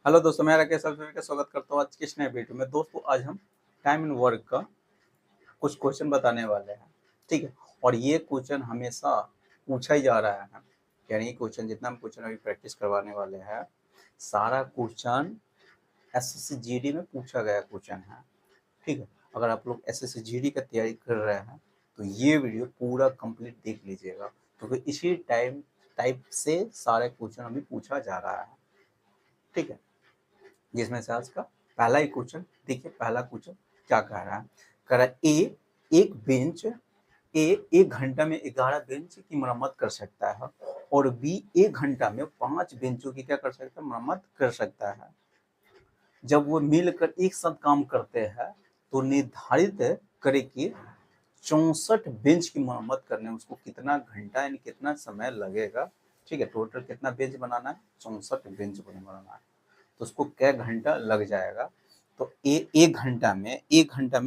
Hello दोस्तों, मैं राकेश सभी का स्वागत करता हूँ आज की इस नए वीडियो में। दोस्तों, आज हम टाइम एंड वर्क का कुछ क्वेश्चन बताने वाले हैं, ठीक है। और ये क्वेश्चन हमेशा पूछा ही जा रहा है, यानी क्वेश्चन जितना हम क्वेश्चन अभी प्रैक्टिस करवाने वाले हैं, सारा क्वेश्चन एसएससी जीडी में पूछा गया क्वेश्चन है, ठीक है। अगर आप लोग एसएससी जीडी का तैयारी कर रहे हैं तो ये वीडियो पूरा कंप्लीट देख लीजिएगा, क्योंकि इसी टाइप से सारे क्वेश्चन अभी पूछा जा रहा है, ठीक है। जिसमें से आज का पहला ही क्वेश्चन देखिए। पहला क्वेश्चन क्या कह रहा है? कह रहा है ए एक घंटा में 11 बेंच की मरम्मत कर सकता है, और बी एक घंटा में 5 बेंचों की क्या कर सकता है? मरम्मत कर सकता है। जब वो मिलकर एक साथ काम करते हैं तो निर्धारित करे कि 64 बेंच की मरम्मत करने में उसको कितना घंटा यानी कितना समय लगेगा, ठीक है। टोटल कितना बेंच बनाना है? 64 बेंच बनाना है, तो उसको क्या घंटा लग जाएगा? तो एक घंटा में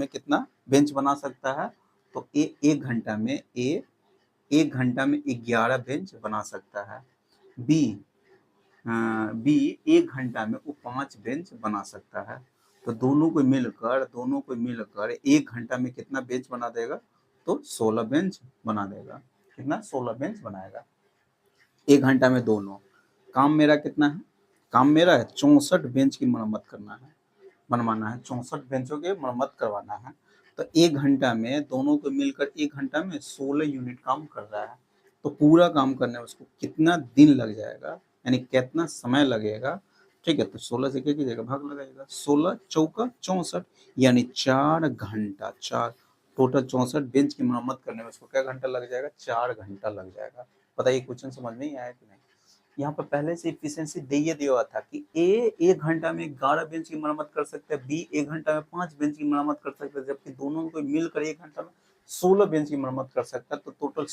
कितना बेंच बना सकता है? तो एक घंटा में एक घंटा में 11 बेंच बना सकता है। बी बी एक घंटा में वो 5 बेंच बना सकता है। तो दोनों को मिलकर एक घंटा में कितना बेंच बना देगा? तो 16 बेंच बना देगा। कितना? 16 बेंच बनाएगा एक घंटा में दोनों। काम मेरा कितना है? काम मेरा है 64 बेंच की मरम्मत करना है, बनवाना है, 64 बेंचों के मरम्मत करवाना है। तो एक घंटा में दोनों को मिलकर एक घंटा में 16 यूनिट काम कर रहा है। तो पूरा काम करने में उसको कितना दिन लग जाएगा, यानी कितना समय लगेगा, ठीक है। तो 16 से क्या कीजिएगा? भाग लगाइएगा। 16 चौका 64, यानी 4 घंटा। चार टोटल 64 बेंच की मरम्मत करने में उसको क्या घंटा लग जाएगा? 4 घंटा लग जाएगा। बताइए क्वेश्चन समझ में ही आया कि नहीं? यहाँ पर पहले से इफिशियंसी दिया हुआ था कि ए एक घंटा में 11 बेंच की मरम्मत कर सकते हैं, बी एक घंटा में 5 बेंच की मरम्मत कर सकते हैं, जबकि दोनों को मिलकर एक घंटा में 16 बेंच की मरम्मत कर सकता है। तो टोटल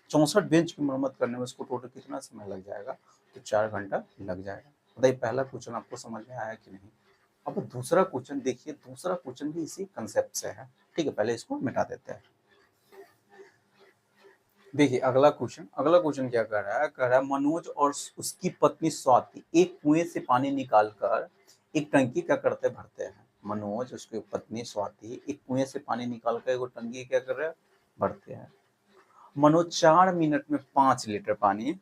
64 बेंच की मरम्मत करने में उसको टोटल कितना समय लग जाएगा? तो 4 घंटा लग जाएगा। बताइए पहला क्वेश्चन आपको समझ में आया कि नहीं? अब दूसरा क्वेश्चन देखिए। दूसरा क्वेश्चन भी इसी कंसेप्ट से है, ठीक है। पहले इसको मिटा देते हैं। देखिए अगला क्वेश्चन क्या कर रहा है? कह रहा है मनोज और उसकी पत्नी स्वाति एक कुएं से पानी निकालकर एक टंकी क्या करते भरते हैं। मनोज उसकी पत्नी स्वाति एक कुएं से पानी निकालकर एक टंकी क्या कर रहे हैं? भरते हैं। मनोज 4 मिनट में 5 लीटर पानी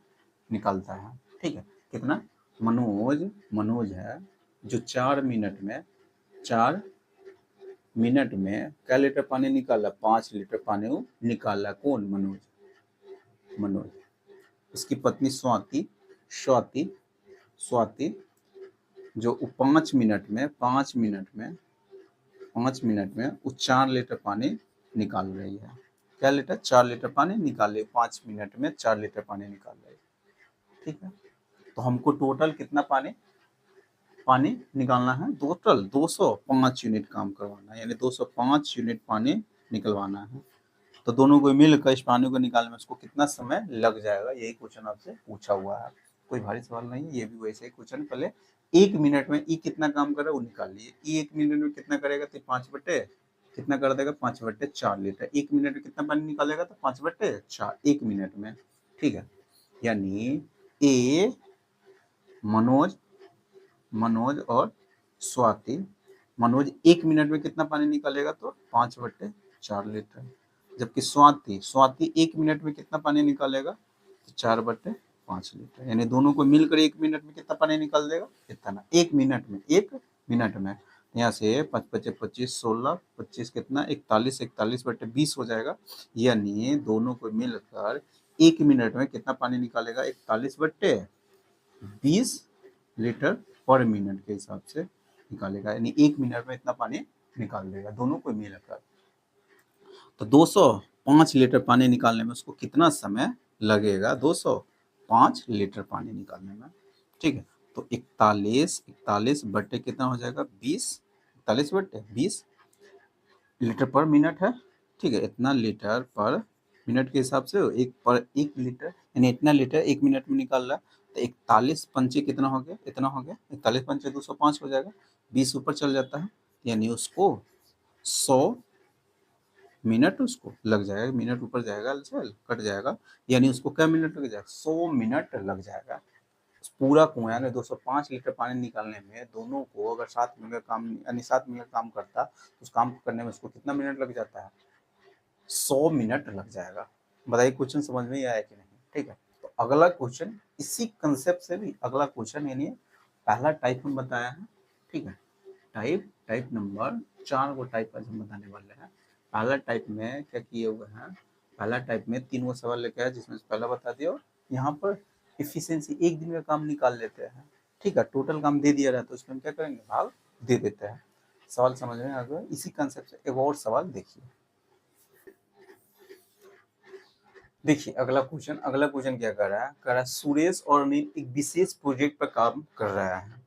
निकालता है, ठीक है। कितना? मनोज है जो 4 मिनट में क्या लीटर पानी निकाला? 5 लीटर पानी वो निकाला। कौन? मनोज। उसकी पत्नी स्वाति स्वाति जो 5 मिनट में वो 4 लीटर पानी निकाल रही है। क्या लीटर? 4 लीटर पानी निकाल रही है। 5 मिनट में 4 लीटर पानी निकाल रही है, ठीक है। तो हमको टोटल कितना पानी निकालना है? टोटल 205 यूनिट काम करवाना है, यानी 205 यूनिट पानी निकलवाना है। तो दोनों को मिलकर इस पानी को निकालने में उसको कितना समय लग जाएगा? यही क्वेश्चन आपसे पूछा हुआ है। कोई भारी सवाल नहीं है, ये भी वैसे ही क्वेश्चन। पहले एक मिनट में ई कितना काम कर रहा है वो निकाल लिए। ई एक मिनट में कितना करेगा? तो 5/, कितना कर देगा? 5/4 लीटर। एक मिनट में कितना पानी निकालेगा? तो 5/4 एक मिनट में, ठीक है। यानी ए मनोज और स्वाति, मनोज एक मिनट में कितना पानी निकालेगा? तो 5/4 लीटर। जबकि स्वाति एक मिनट में कितना पानी निकालेगा? तो 4/5 लीटर। यानी दोनों को मिलकर एक मिनट में कितना पानी निकाल देगा? इतना। एक मिनट में यहाँ से 5×5 = 25, 16, 25 कितना? 41, 41/20 हो जाएगा। यानी दोनों को मिलकर एक मिनट में कितना पानी निकालेगा? 41/20 लीटर पर मिनट के हिसाब से निकालेगा। यानी एक मिनट में इतना पानी निकाल देगा दोनों को मिलकर। तो 205 लीटर पानी निकालने में उसको कितना समय लगेगा? 205 लीटर पानी निकालने में, ठीक है। तो 41 कितना हो जाएगा? 20। 41/20 लीटर पर मिनट है, ठीक है। इतना लीटर पर मिनट के हिसाब से एक लीटर, यानी इतना लीटर एक मिनट में निकाल रहा है। तो 41×5 कितना हो गया? इतना हो गया। 41×5 205 हो जाएगा। 20 ऊपर चल जाता है, यानी उसको 100 मिनट उसको लग जाएगा। मिनट ऊपर जाएगा, चल कट जाएगा, यानी उसको क्या मिनट लग जाएगा? 100 मिनट लग जाएगा। पूरा कुआं यानी 205 लीटर पानी निकालने में दोनों को अगर 7 मिनट का काम यानी 7 मिनट काम करता तो उस काम करने में उसको कितना मिनट लग जाता है? 100 मिनट लग जाएगा। बताइए क्वेश्चन समझ में आया कि नहीं? ठीक है, तो अगला क्वेश्चन इसी कंसेप्ट से भी अगला क्वेश्चन यानी पहला टाइप हम बताया है। ठीक है, टाइप नंबर 4 को टाइप आज हम बताने वाले हैं। पहला टाइप में क्या किए हुए हैं? पहला टाइप में 3 सवाल लेके आया जिसमें से पहला बता दिया। यहाँ पर इफिशियंसी एक दिन का काम निकाल लेते हैं। ठीक है, टोटल काम दे दिया रहता है, उसमें हम क्या करेंगे? भाग दे देते हैं। सवाल समझ में आ गया? इसी कंसेप्ट से एक और सवाल देखिए। देखिए अगला क्वेश्चन क्या कर रहा है? कर रहा है सुरेश और अनिल एक विशेष प्रोजेक्ट पर काम कर रहा है।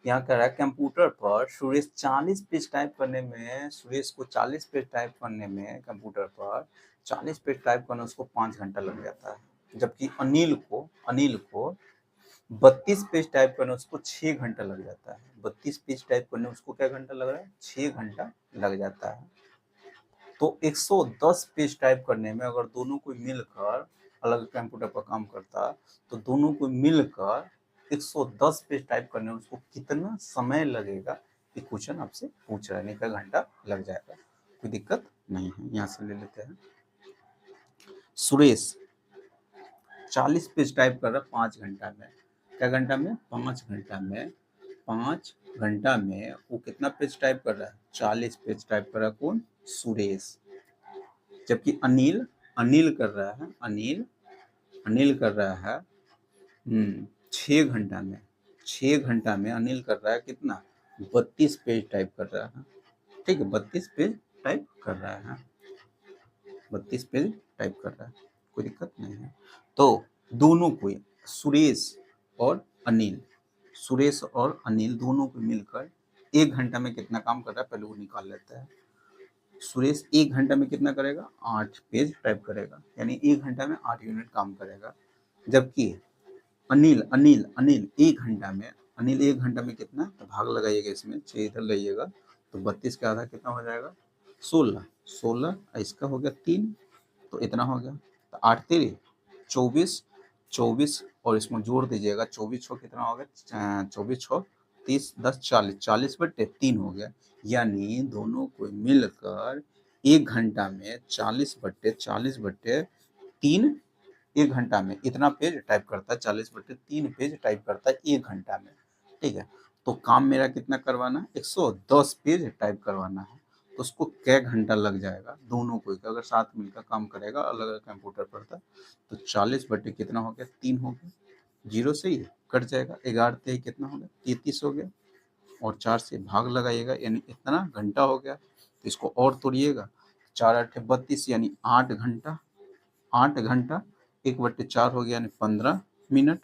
यहाँ कह रहा है कंप्यूटर पर सुरेश 40 पेज टाइप करने में, सुरेश को 40 पेज टाइप करने में कंप्यूटर पर 40 पेज टाइप करने उसको 5 घंटा लग जाता है, जबकि अनिल को 32 पेज टाइप करने उसको 6 घंटा लग जाता है। 32 पेज टाइप करने उसको क्या घंटा लग रहा है? 6 घंटा लग जाता है। तो 110 पेज टाइप करने में अगर दोनों को मिलकर अलग कंप्यूटर पर काम करता तो दोनों को मिलकर 110 पेज टाइप करने में उसको कितना समय लगेगा? ये क्वेश्चन आपसे पूछ रहा है। नहीं, का घंटा लग जाएगा, कोई दिक्कत नहीं है। यहाँ से ले लेते हैं। सुरेश 40 पेज टाइप कर रहा है 5 घंटा में। क्या घंटा में? 5 घंटा में। 5 घंटा में वो कितना पेज टाइप कर रहा है? 40 पेज टाइप कर रहा है। कौन? सुरेश। जबकि अनिल कर रहा है, अनिल कर रहा है 6 घंटा में। 6 घंटा में अनिल कर रहा है कितना? 32 पेज टाइप कर रहा है। ठीक है, 32 पेज टाइप कर रहा है, 32 पेज टाइप कर रहा है, कोई दिक्कत नहीं है। तो दोनों को सुरेश और अनिल दोनों को मिलकर 1 घंटा में कितना काम कर रहा है? पहले वो निकाल लेता है। सुरेश 1 घंटा में कितना करेगा? 8 पेज टाइप करेगा, यानी 1 घंटा में 8 यूनिट काम करेगा। जबकि अनिल 1 घंटा में कितना? तो भाग लगाइएगा, इसमें 6 इधर लाइएगा तो 32 का आधा कितना हो जाएगा? 16 इसका हो गया 3, तो इतना हो गया। तो 8 तेरी 24 और इसमें जोड़ दीजिएगा, 24 कितना हो गया? 24 30 10 40, 40/3 हो गया। यानी दोनों को मिलकर 1 घंटा में 40/3 1 घंटा में इतना पेज टाइप करता है। 40/3 पेज टाइप करता है 1 घंटा में। ठीक है, तो काम मेरा कितना करवाना है? 110 पेज टाइप करवाना है। तो उसको क्या घंटा लग जाएगा? दोनों को अगर साथ मिलकर काम करेगा अलग अलग कंप्यूटर पर था तो 40/3 कितना हो गया? 3 हो गया। 0 से ही कट जाएगा। 11 से कितना हो गया? 33 हो गया। और 4 से भाग लगाइएगा, यानी इतना घंटा हो गया। तो इसको और तोड़िएगा, 4 8 32 यानी 8 घंटा। 8 घंटा 1/4 हो गया, यानी 15 मिनट।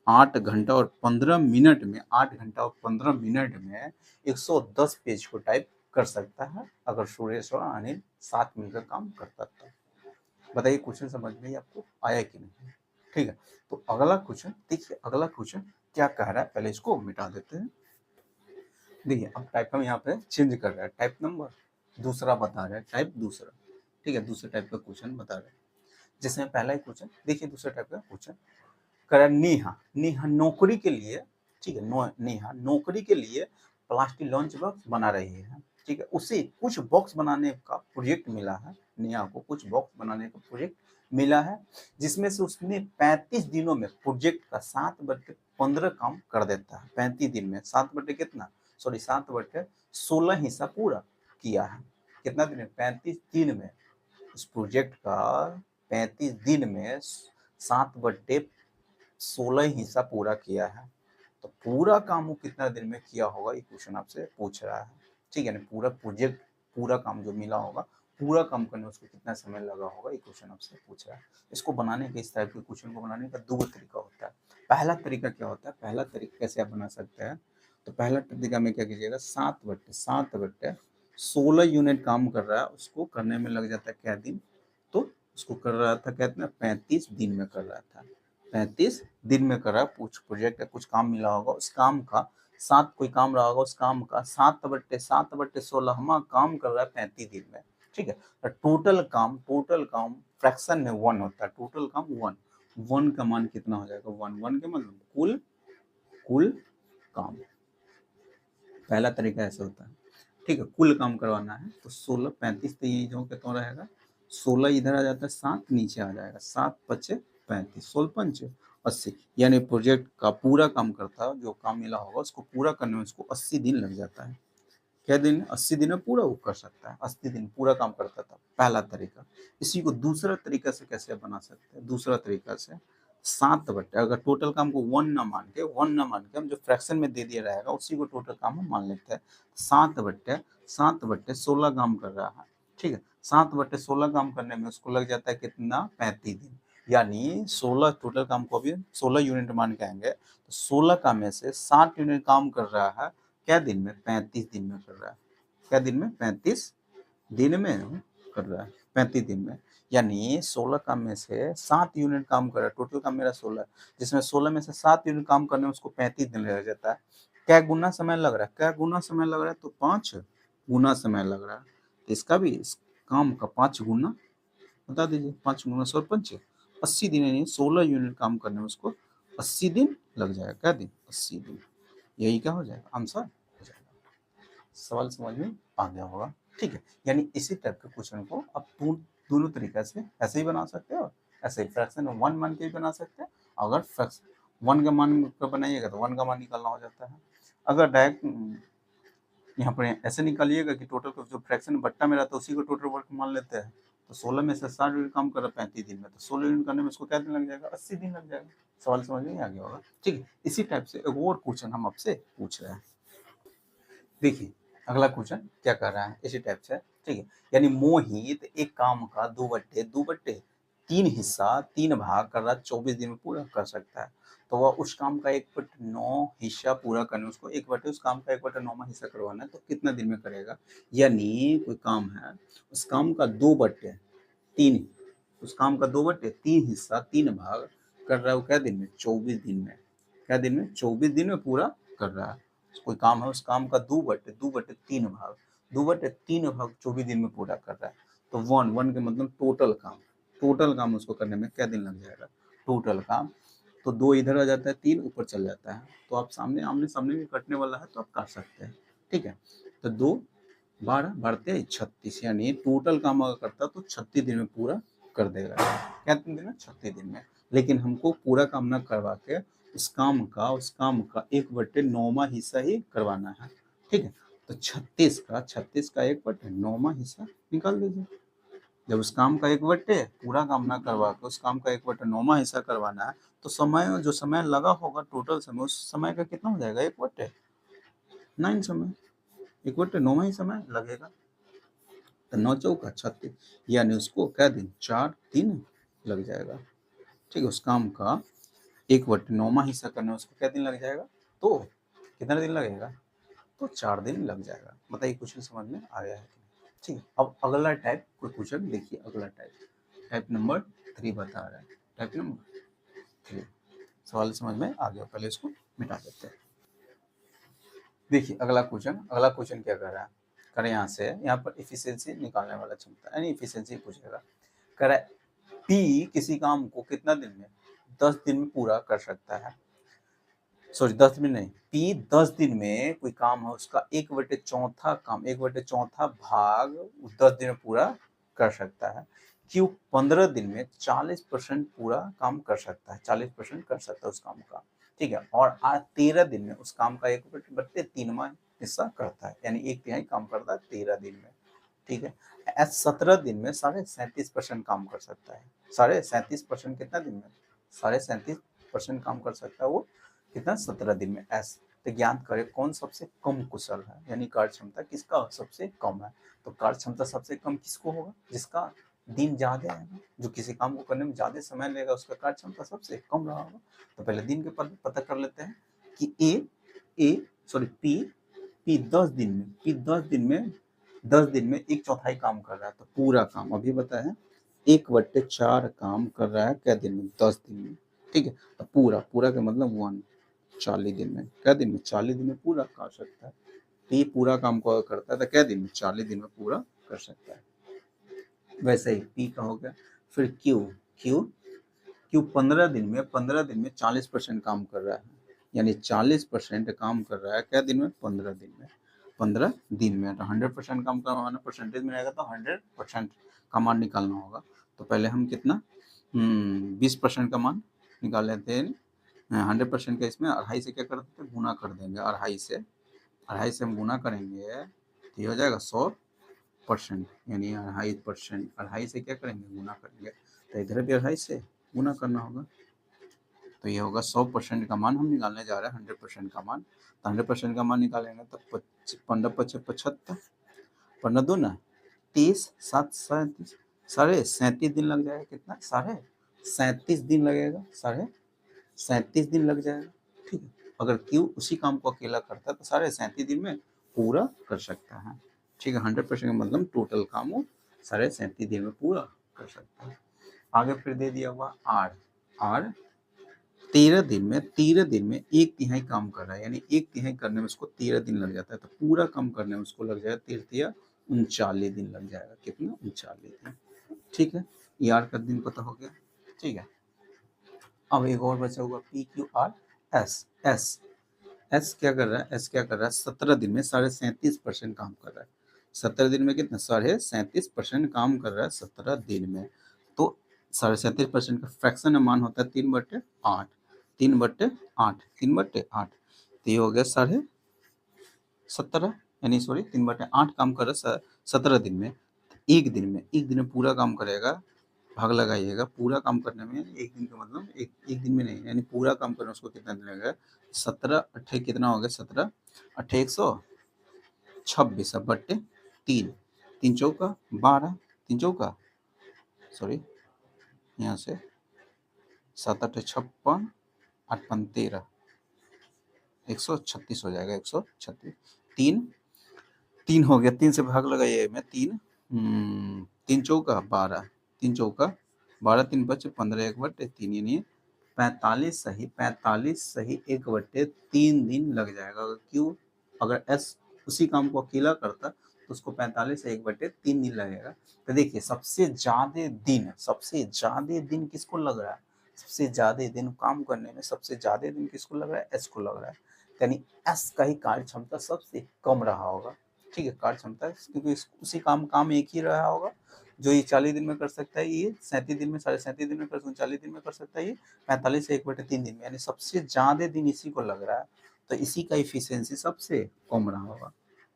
8 घंटा और 15 मिनट में 8 घंटा और 15 मिनट में 110 पेज को टाइप कर सकता है अगर सुरेश और अनिल साथ मिलकर काम करता था। बताइए क्वेश्चन समझ में आपको आया कि नहीं? ठीक है, तो अगला क्वेश्चन देखिए। अगला क्वेश्चन क्या कह रहा है, पहले इसको मिटा देते हैं। देखिए अब टाइप हम यहाँ पे चेंज कर रहा है, टाइप नंबर दूसरा बता रहा है, टाइप दूसरा। ठीक है, दूसरे टाइप का क्वेश्चन बता रहा है। जैसे पहला ही क्वेश्चन देखिए, दूसरे टाइप का क्वेश्चन करा नेहा नौकरी के लिए। ठीक है, नेहा नौकरी के लिए प्लास्टिक लंच बॉक्स बना रही है। ठीक है, उसे कुछ बॉक्स बनाने का प्रोजेक्ट मिला है। नेहा को कुछ बॉक्स बनाने का प्रोजेक्ट मिला है, जिसमें से उसने 35 दिनों में प्रोजेक्ट का 7/15 काम कर देता है। 35 दिन में 7/16 हिस्सा पूरा किया है। कितना दिन में? 35 दिन में। उस प्रोजेक्ट का 35 दिन में 7/16 हिस्सा पूरा किया है। तो पूरा काम वो कितना दिन में किया होगा, ये क्वेश्चन आपसे पूछ रहा है। ठीक है ना, पूरा प्रोजेक्ट पूरा काम जो मिला होगा, पूरा काम करने में उसको कितना समय लगा होगा, ये क्वेश्चन आपसे पूछ रहा है। इसको बनाने के, इस टाइप के क्वेश्चन को बनाने का 2 तरीका होता है। पहला तरीका क्या होता है? पहला तरीका कैसे आप बना सकते हैं? तो पहला तरीका में क्या कीजिएगा, 7/16 यूनिट काम कर रहा है, उसको करने में लग जाता है क्या दिन? तो उसको कर रहा था, कहते हैं 35 दिन में कर रहा था। 35 दिन में कर रहा है। कुछ प्रोजेक्ट है, कुछ काम मिला होगा, उस काम का 7 कोई काम रहा होगा, उस काम का 7/16 काम कर रहा है 35 दिन में। ठीक है, टोटल काम फ्रैक्शन में 1 होता है। टोटल काम 1 वन का मान कितना हो जाएगा, वन के मतलब कुल कुल काम। पहला तरीका ऐसा होता है, ठीक है। कुल काम करवाना है तो 16 35 तो यही जो कितना रहेगा, 16 इधर आ जाता है, 7 नीचे आ जाएगा, 7 पचे 35, 16 पंच 80, यानी प्रोजेक्ट का पूरा काम करता है, जो काम मिला होगा उसको पूरा करने में उसको 80 दिन लग जाता है। क्या दिन, 80 दिन में पूरा वो कर सकता है, 80 दिन पूरा काम करता था, पहला तरीका। इसी को दूसरा तरीका से कैसे बना सकते हैं, दूसरा तरीका से 7/, अगर टोटल काम को 1 ना मान के हम जो फ्रैक्शन में दे दिया रहेगा उसी को टोटल काम हम मान लेते हैं। 7/16 काम कर रहा है, ठीक है। 7/16 काम करने में उसको लग जाता है कितना, 35 दिन, यानी 16 टोटल काम को भी 16 यूनिट मान के आएंगे तो 16 का में से 60 यूनिट काम कर रहा है, क्या दिन में, 35 दिन में कर रहा है, क्या दिन में, 35 दिन में कर रहा है, 35 दिन में, यानी 16 काम में से 7 यूनिट काम कर रहा है, टोटल काम मेरा 16, जिसमें 16 में से 7 यूनिट काम करने में उसको 35 दिन लग जाता है। क्या गुना समय लग रहा है, क्या गुना समय लग रहा है, तो 5 गुना समय लग रहा है, तो इसका भी इस काम का 5 गुना बता दीजिए, 5 गुना 16 पंच 80 दिन, यानी 16 यूनिट काम करने में उसको 80 दिन लग जाएगा, क्या दिन, 80 दिन, यही क्या हो जाएगा, आंसर हो जाएगा। सवाल समझ में आ गया होगा, ठीक है। यानी इसी टाइप के क्वेश्चन को आप दोनों तरीके से ऐसे ही बना सकते हो, ऐसे ही फ्रैक्शन 1 मान के भी बना सकते हैं। अगर फ्रैक्शन 1 का मान का बनाइएगा तो 1 का मान निकालना हो जाता है। अगर डायरेक्ट यहाँ पर ऐसे निकालिएगा कि टोटल जो फ्रैक्शन बट्टा में रहता है उसी को टोटल वर्क मान लेते हैं, तो 16 में से 60 यूनिट काम कर रहा है 35 दिन में, तो 16 यूनिट करने में उसको क्या दिन लग जाएगा, 80 दिन लग जाएगा। सवाल समझ में आ गया होगा, ठीक है। इसी टाइप से एक और क्वेश्चन हम आपसे पूछ रहे हैं। देखिए अगला क्वेश्चन क्या कर रहा है, इसी टाइप से, ठीक है। यानी मोहित एक काम का 2/3 हिस्सा 3 भाग कर रहा है, 24 दिन में पूरा कर सकता है, तो वह उस काम का 1/9 हिस्सा पूरा करने, उसको उस काम का 1/9 हिस्सा करवाना है, तो कितना दिन में करेगा। यानी कोई काम है, उस काम का 2/3, उस काम का 2/3 हिस्सा 3 भाग कर रहा है, वो क्या दिन में, 24 दिन में, क्या दिन में, 24 दिन में पूरा कर रहा है। कोई काम है, उस काम का 2/3 भाग, 2/3 भाग 24 दिन में पूरा कर रहा है, तो वन के मतलब टोटल काम उसको करने में क्या दिन लग जाएगा, टोटल काम। तो 2 इधर आ जाता है, 3 ऊपर चल जाता है, तो आप सामने आमने सामने भी कटने वाला है तो आप काट सकते हैं, ठीक है। तो 2 12 बढ़ते 36, यानी टोटल काम अगर करता तो 36 दिन में पूरा कर देगा, क्या दिन में, 36 दिन में। लेकिन हमको पूरा काम ना करवा के उस काम का 1/9 हिस्सा ही करवाना है, ठीक है। तो 36 का 1/9 हिस्सा निकाल दीजिए। जब उस काम का 1/, पूरा काम ना करवा के उस काम का 1/9 हिस्सा करवाना है, तो जो समय लगा होगा टोटल समय, उस समय का कितना हो जाएगा, 1/9 समय, 1/9 ही समय लगेगा, तो 9 चौका 36, यानी उसको क्या दिन, 4 दिन लग जाएगा, ठीक है। उस काम का 1/9 हिस्सा करने में उसको क्या दिन लग जाएगा, तो कितना दिन लगेगा, तो 4 दिन लग जाएगा। बताइए क्वेश्चन समझ में आ गया है, ठीक है। अब अगला टाइप कोई क्वेश्चन देखिए, अगला टाइप नंबर 3 बता रहा है, टाइप नंबर 3, सवाल समझ में आ गया, पहले इसको मिटा देते हैं। देखिए अगला क्वेश्चन क्या कर रहा है, करें यहाँ पर इफिशियंसी निकालने वाला क्षमता, यानी इफिशियंसी पूछेगा। कह रहा है पी किसी काम को कितना दिन में, 10 दिन में पूरा कर सकता है, सॉरी 10 दिन नहीं, पी 10 दिन में कोई काम है उसका 1/4 काम, 1/4 भाग 10 दिन में पूरा कर सकता है। क्यू 15 दिन में 40% पूरा काम कर सकता है, 40% कर सकता है उस काम का, ठीक है। और आज 13 दिन में उस काम का 1/3 हिस्सा करता है, यानी 1/3 काम करता है 13 दिन में, ठीक है। 17 दिन में 37.5% काम कर सकता है, 37.5% कितना दिन में, 37.5% काम कर सकता है वो, कितना, 17 दिन में। तो ज्ञात करें कौन सबसे कम कुशल है, यानी कार्य क्षमता किसका सबसे कम है, तो कार्य क्षमता सबसे कम किसको होगा, जिसका दिन ज्यादा है ना, जो किसी काम को करने में ज्यादा समय लेगा उसका कार्य क्षमता सबसे कम रहा होगा। तो पहले दिन के पता कर लेते हैं कि पी 10 दिन में, 10 दिन में 1/4 काम कर रहा है, तो पूरा काम अभी बताया 1/4 काम कर रहा है, क्या दिन में, 10 दिन में, ठीक है। तो पूरा का मतलब 40 दिन में, क्या दिन में, 40 दिन में पूरा कर सकता है। पी पूरा काम को करता है तो क्या दिन में, 40 दिन में पूरा कर सकता है। वैसे ही पी का हो गया। फिर क्यू क्यों 15 दिन में 40% काम कर रहा है, यानी 40% काम कर रहा है क्या दिन में? 15 दिन में। 15 दिन में तो 100% काम करवाना, परसेंटेज में रहेगा तो 100% का मान निकालना होगा। तो पहले हम कितना 20% का मान निकाल लेते हैं। 100% का इसमें 2.5 से क्या कर देते हैं? गुना कर देंगे। 2.5 से हम गुना करेंगे तो ये हो जाएगा 100%, यानी 2.5%। 2.5 से क्या करेंगे? गुना करेंगे। तो इधर भी 2.5 से गुना करना होगा, तो ये होगा 100% का मान हम निकालने जा रहे हैं, 100% का मान। तो 100% का मान निकालेंगे तो 15×5 = 75, 15×2 = 30, 7 37, 37.5 दिन लग जाएगा। कितना? 37.5 दिन लगेगा, 37.5 दिन लग जाएगा। ठीक है, अगर क्यू उसी काम को अकेला करता है तो 37.5 दिन में पूरा कर सकता है। ठीक है, 100% का मतलब टोटल काम वो 37.5 दिन में पूरा कर सकता है। आगे फिर दे दिया हुआ आर 13 दिन में 1/3 काम कर रहा है, यानी 1/3 करने में उसको 13 दिन लग जाता है, तो पूरा काम करने में उसको लग जाएगा 13 39 दिन लग जाएगा। कितना? 39 दिन। ठीक है, ये आर का दिन पता हो गया। ठीक है, अब एक और बचा हुआ PQR S। एस क्या कर रहा है? 17 दिन में 37.5% काम कर रहा है। 17 दिन में कितना? 37.5% काम कर रहा है 17 दिन में। तो 37.5% का फ्रैक्शन मान होता है 3/8। 3/8, 3/8, तो ये हो गया 17.5, यानी सॉरी 3/8 काम कर रहा है 17 दिन में। एक दिन में पूरा काम करेगा, भाग लगाइएगा। पूरा काम करने में एक दिन का मतलब एक दिन में नहीं, यानी पूरा काम करने में उसको कितना दिन लगेगा? 17 कितना हो गया? 17 8 126 बट्टे 3, 3 चौका 12, 3 चौका सॉरी यहाँ से 7 8 56, 8 5 13, 136 हो जाएगा। 136, 3 हो गया। 3 से भाग लगाइए में 3 चौका 12, 3 चौका 12, 3 5 15, 1/3, यानी 45 सही 1/3 दिन लग जाएगा। क्यों? अगर एस उसी काम को अकेला करता तो उसको 45 से 1/3 दिन लगेगा। तो देखिए सबसे ज्यादा दिन किसको लग रहा है? सबसे ज्यादा दिन काम करने में सबसे ज्यादा दिन किसको लग रहा है? एस को लग रहा है, यानी एस का ही कार्य क्षमता सबसे कम रहा होगा। ठीक है, कार्य क्षमता, क्योंकि उसी काम एक ही रहा होगा। जो ये 40 दिन में कर सकता है, ये 37 दिन में 37.5 दिन में कर 39 दिन में कर सकता है, ये 45 से 1/3 दिन में, यानी सबसे ज्यादा दिन इसी को लग रहा है। तो इसी का इफिशियंसी सबसे कम रहा होगा।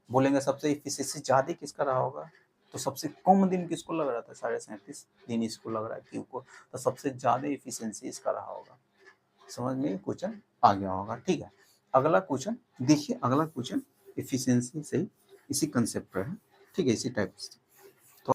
बोलेंगे सबसे इफिशियंसी ज्यादा किसका रहा होगा? तो सबसे कम दिन किसको लग रहा था? 37.5 दिन इसको लग रहा है क्यू को, तो सबसे ज्यादा इफिशियंसी इसका रहा होगा। समझ में क्वेश्चन आ गया होगा। ठीक है, अगला क्वेश्चन देखिए। अगला क्वेश्चन इफिशियंसी से इसी कंसेप्ट पर है। ठीक है, इसी टाइप से। तो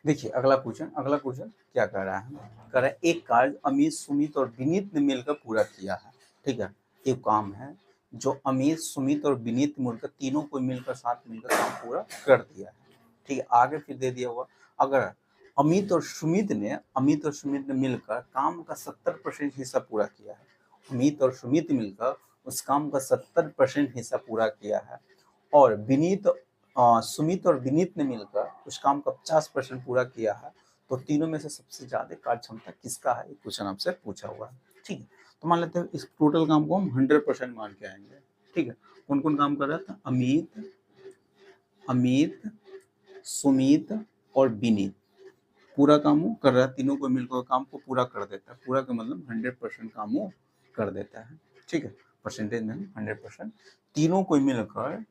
देखिए अगला क्वेश्चन क्या कह रहा है? कह रहा है एक कार्य अमित, सुमित और विनीत ने मिलकर पूरा किया है। ठीक है, एक काम है जो अमित, सुमित और विनीत मिलकर तीनों को मिलकर साथ मिलकर काम पूरा कर दिया है। ठीक है, आगे फिर दे दिया हुआ अगर अमित और सुमित ने मिलकर काम का 70% हिस्सा पूरा किया है। अमित और सुमित मिलकर उस काम का 70% हिस्सा पूरा किया है, और सुमित और विनीत ने मिलकर उस काम का 50% पूरा किया है, तो तीनों में से सबसे ज्यादा कार्य क्षमता किसका है? क्वेश्चन आपसे पूछा हुआ है। ठीक है, तो मान लेते हैं इस टोटल काम को हम 100% मान के आएंगे। ठीक है, कौन कौन काम कर रहा था? अमित, सुमित और विनीत पूरा काम वो कर रहा है। तीनों को मिलकर काम को पूरा कर देता है। पूरा का मतलब 100% काम वो कर देता है। ठीक है, परसेंटेज में 100%। तीनों को मिलकर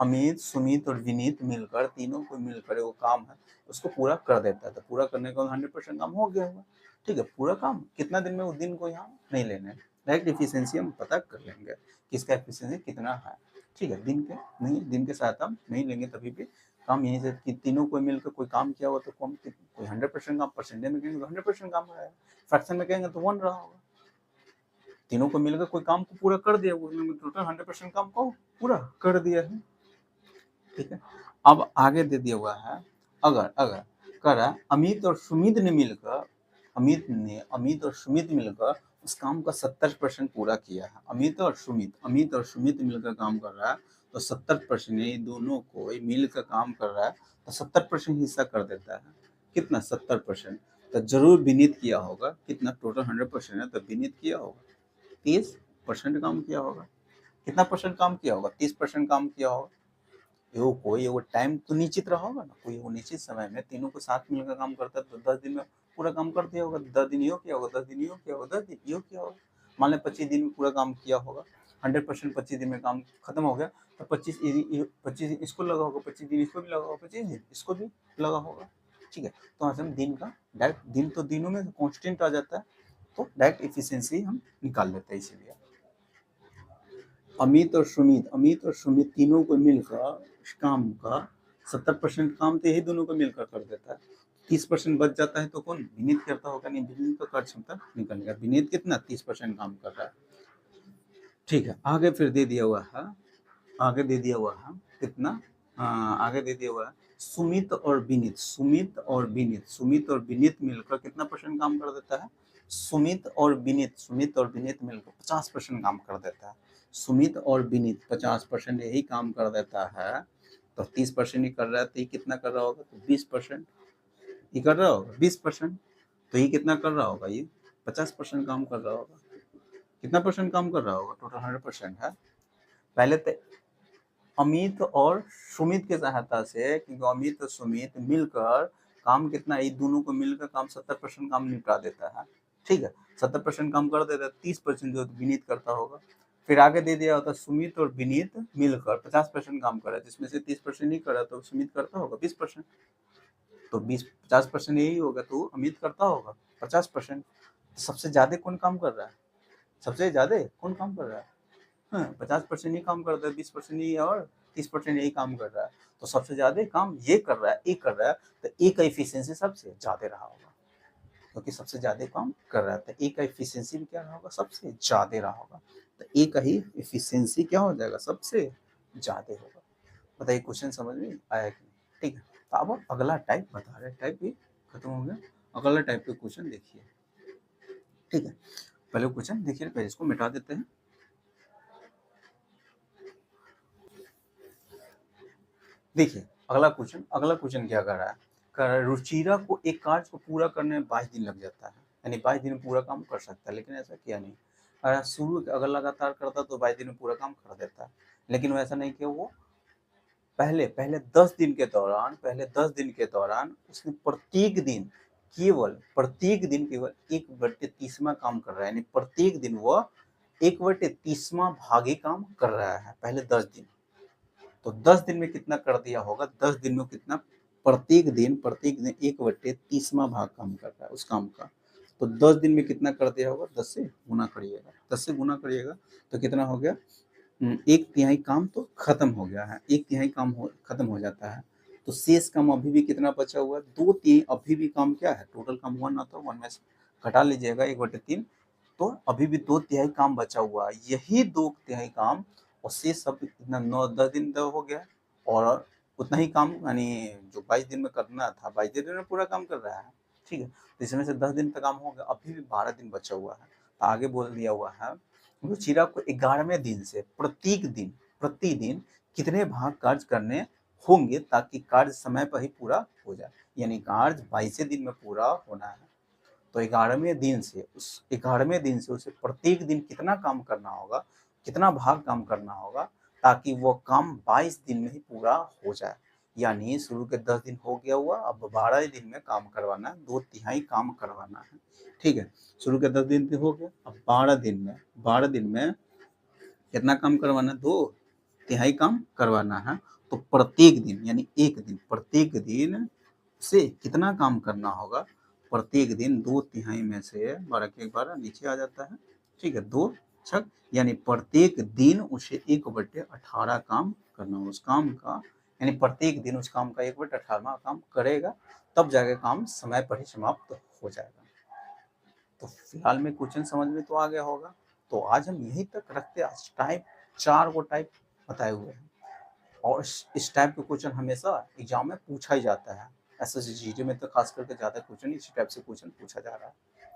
अमित, सुमित और विनीत मिलकर तीनों को मिलकर वो काम है उसको पूरा कर देता है। तो पूरा करने का 100% काम हो गया होगा। ठीक है, पूरा काम कितना दिन में? उस दिन को यहाँ नहीं लेना है, डायरेक्ट एफिशिएंसी हम पता कर लेंगे किसका एफिशिएंसी कितना है। ठीक है, दिन के साथ हम नहीं लेंगे, तभी भी काम यहीं से कि तीनों को मिलकर कोई काम किया हुआ तो कोई 100% काम, परसेंटेज में कहेंगे तो 100% काम रहा है, फ्रैक्शन में कहेंगे तो 1 रहा होगा। तीनों को मिलकर कोई काम को पूरा कर दिया, टोटल 100% काम को पूरा कर दिया है। ठीक है, अब आगे दे दिया हुआ है अगर करा अमित और सुमित ने मिलकर उस काम का 70% पूरा किया है। अमित और सुमित मिलकर काम कर रहा है, तो 70%, ये दोनों को मिलकर काम कर रहा है तो 70% हिस्सा कर देता है। कितना? 70%। तो जरूर विनीत किया होगा। कितना? टोटल 100% है तो विनीत किया होगा 30% काम किया होगा। कितना परसेंट काम किया होगा? 30% काम किया होगा। एगो कोई एगो टाइम तो निश्चित रहा होगा ना, कोई एगो निश्चित समय में तीनों को साथ मिलकर काम करता है तो 10 दिन में पूरा काम कर दिया होगा। 10 दिन यो किया होगा, 10 दिन यो किया होगा, 10 दिन यो किया होगा। मान लें 25 दिन में पूरा काम किया होगा, 100% 25 दिन में काम खत्म हो गया, तो 25 इसको लगा होगा, 25 दिन इसको भी लगा होगा, 25 दिन इसको भी लगा होगा। ठीक है, तो यहाँ से हम दिन का डायरेक्ट, दिन तो दिनों में कॉन्स्टेंट आ जाता है, तो डायरेक्ट एफिशिएंसी हम निकाल लेते हैं। इसीलिए अमित और सुमित तीनों को मिलकर इस काम का 70% काम तो यही दोनों को मिलकर कर देता है। 30% बच जाता है तो कौन? विनीत करता होगा। नहीं, विनीत का कार्य क्षमता निकलेगा। विनीत कितना? 30% काम कर रहा है। ठीक है, आगे फिर दे दिया हुआ है, आगे दे दिया हुआ है कितना? आगे दे दिया हुआ है सुमित और विनीत। सुमित और विनीत मिलकर कितना परसेंट काम कर देता है? सुमित और विनीत मिलकर 50% काम कर देता है। सुमित और विनीत 50% यही काम कर देता है, तो 30% ही कर रहा है, तो ये कितना कर रहा होगा? तो 20% ये कर रहा होगा, 20%। तो ये कितना कर रहा होगा? ये 50% काम कर रहा होगा। कितना परसेंट काम कर रहा होगा? टोटल 100% है। पहले तो अमित और सुमित की सहायता से, क्योंकि अमित और सुमित मिलकर काम कितना, ये दोनों को मिलकर काम 70% काम निपटा देता है। ठीक है, 70% काम कर देता है, 30% जो विनीत करता होगा। फिर आगे दे दिया होता सुमित और विनीत मिलकर 50% काम कर रहा है, जिसमें से 30% नहीं कर रहा, तो सुमित करता होगा 20%। तो 50% यही होगा, तो अमित करता होगा 50%। सबसे ज्यादा कौन काम कर रहा है? सबसे ज्यादा कौन काम कर रहा है? 50% ही काम करता है, 20% ही और 30% यही काम कर रहा है। तो सबसे ज्यादा काम ये कर रहा है, एक कर रहा है, तो एक का इफिशियंसी सबसे ज्यादा रहा होगा, क्योंकि सबसे ज्यादा काम कर रहा है, तो एक का इफिशियंसी भी क्या रहा होगा? सबसे ज्यादा रहा होगा। तो एक का ही इफिशियंसी क्या हो जाएगा? सबसे ज्यादा होगा। बताइए, क्वेश्चन समझ में आया कि नहीं? ठीक है, तो अब अगला टाइप बता रहे, टाइप भी खत्म हो गया। अगला टाइप के क्वेश्चन देखिए। ठीक है, पहले क्वेश्चन देखिए, पहले इसको मिटा देते हैं। देखिए अगला क्वेश्चन क्या कर रहा है? कर रहा है रुचिरा को एक कार्य को पूरा करने में 22 दिन लग जाता है, यानी 22 दिन में पूरा काम कर सकता है, लेकिन ऐसा किया नहीं। शुरू अगर लगातार करता तो 22 दिन में पूरा काम कर देता है, लेकिन वैसा नहीं किया। वो पहले पहले 10 दिन के दौरान उसने प्रत्येक दिन केवल 1/30वां काम कर रहा है, यानी प्रत्येक दिन वह 1/30वां भाग ही काम कर रहा है पहले 10 दिन। तो 10 दिन में कितना कर दिया होगा? 10 दिन में कितना? प्रत्येक दिन 1/30वां भाग काम कर रहा है उस काम का। तो 10 दिन में कितना कर दिया होगा? 10 से गुना करिएगा, 10 से गुना करिएगा तो कितना हो गया? 1/3 काम तो खत्म हो गया है, 1/3 काम खत्म हो जाता है। तो शेष काम अभी भी कितना बचा हुआ है? 2/3 अभी भी काम क्या है? टोटल काम 1 ना, तो 1 में से घटा लीजिएगा 1/3, तो अभी भी 2/3 काम बचा हुआ है। यही 2/3 काम और शेष सब इतना 9-10 दिन तो हो गया, और उतना ही काम यानी जो 22 दिन में करना था 22 दिन में पूरा काम कर रहा है। ठीक है, तो इसमें से 10 दिन का काम हो गया, अभी भी 12 दिन बचा हुआ है। तो आगे बोल दिया हुआ है रुचिरा को 11वें दिन से प्रतिदिन कितने भाग कार्य करने होंगे ताकि कार्य समय पर ही पूरा हो जाए, यानी कार्य 22वें दिन में पूरा होना है। तो 11वें दिन से उसे प्रत्येक दिन कितना काम करना होगा, कितना भाग काम करना होगा, ताकि वो काम 22 दिन में ही पूरा हो जाए। यानी शुरू के 10 दिन हो गया हुआ, अब 12 दिन में काम करवाना है, 2/3 काम करवाना है। ठीक है, शुरू के 10 दिन हो गया, अब 12 दिन में कितना काम करवाना है? 2/3 काम करवाना है। तो प्रत्येक दिन यानी प्रत्येक दिन से कितना काम करना होगा? प्रत्येक दिन 2/3 में से 12 के 12 नीचे आ जाता है। ठीक है, 2 छक, यानी प्रत्येक दिन उसे 1/18 काम करना होगा उस काम का, यानी प्रत्येक दिन उस काम का 1/18वां काम करेगा, तब जाके काम समय पर ही समाप्त हो जाएगा। तो फिलहाल में क्वेश्चन समझ में तो आ गया होगा। तो आज हम यहीं तक रखते हैं। आज टाइप 4 को टाइप बताए हुए हैं, और इस टाइप के क्वेश्चन हमेशा एग्जाम में पूछा ही जाता है। SSGD में तो खास करके ज़्यादा क्वेश्चन इसी टाइप से क्वेश्चन पूछा जा रहा है।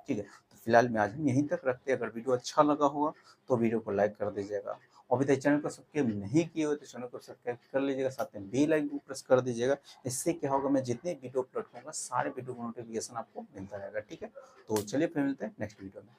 ठीक है, तो फिलहाल में आज हम यहीं तक रखते हैं। अगर वीडियो अच्छा लगा होगा तो वीडियो को लाइक कर दीजिएगा, अभी तक चैनल को सब्सक्राइब नहीं किए हो तो चैनल को सब्सक्राइब कर लीजिएगा, साथ में बेल आइकन को प्रेस कर दीजिएगा। इससे क्या होगा, मैं जितने वीडियो अपलोड करूँगा सारे वीडियो का नोटिफिकेशन आपको मिलता रहेगा। ठीक है, तो चलिए फिर मिलते हैं नेक्स्ट वीडियो में।